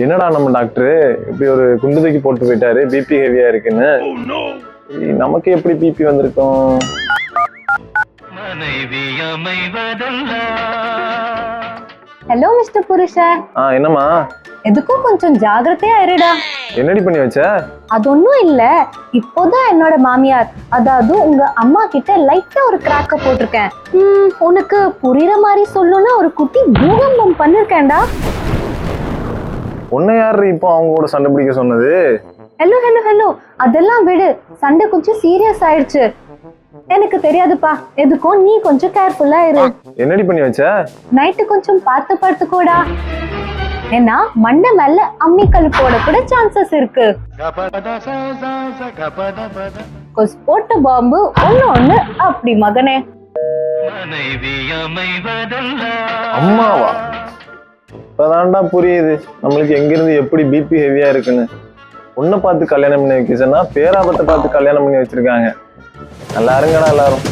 என்னடா நம்ம டாக்டர் இப்படி ஒரு குண்டு தூக்கி போட்டு போயிட்டாரு, பிபி ஹெவியா இருக்குன்னு. நமக்கு எப்படி பிபி வந்திருக்கும்? ஹலோ மிஸ்டர் புருஷன். என்னம்மா? எதுக்கும் கொஞ்சம் ஜாகிரதையா இருடா. என்னடி பண்ணி வச்ச? அது ஒண்ணும் இல்ல, இப்போதான் என்னோட மாமியார், அதாவது உங்க அம்மா கிட்ட லைட்டா ஒரு கிராக்க போட்டிருக்கேன். உனக்கு புரியுற மாதிரி சொல்லணும்னா ஒரு குட்டி பூகம்பம் பண்ணிருக்கேன்டா. உன்னை யாரு இப்போ அவங்க கூட சண்டை பிடிக்க சொன்னது? ஹலோ ஹலோ ஹலோ, அதெல்லாம் விடு, சண்டை கொஞ்சம் சீரியஸ் ஆயிடுச்சு. எனக்கு தெரியாதுப்பா, எதுக்கும் நீ கொஞ்சம் கேர்ஃபுல்லா இரு. என்னடி பண்ணி வச்ச? நைட்டு கொஞ்சம் பார்த்து படுத்துக்கோடா, ஏன்னா மண்டை மேல அம்மிக்கல் போட கூட சான்சஸ் இருக்கு. போட்ட பாம்பு ஒண்ணு அப்படி மகனே. அம்மாவா? இப்பதான்டா புரியுது நம்மளுக்கு எங்கிருந்து எப்படி பிபி ஹெவியா இருக்குன்னு. உன்னை பார்த்து கல்யாணம் பண்ணி வைக்க சொன்னா பேராபத்தை பார்த்து கல்யாணம் பண்ணி வச்சிருக்காங்க. நல்லா இருங்கடா எல்லாரும்.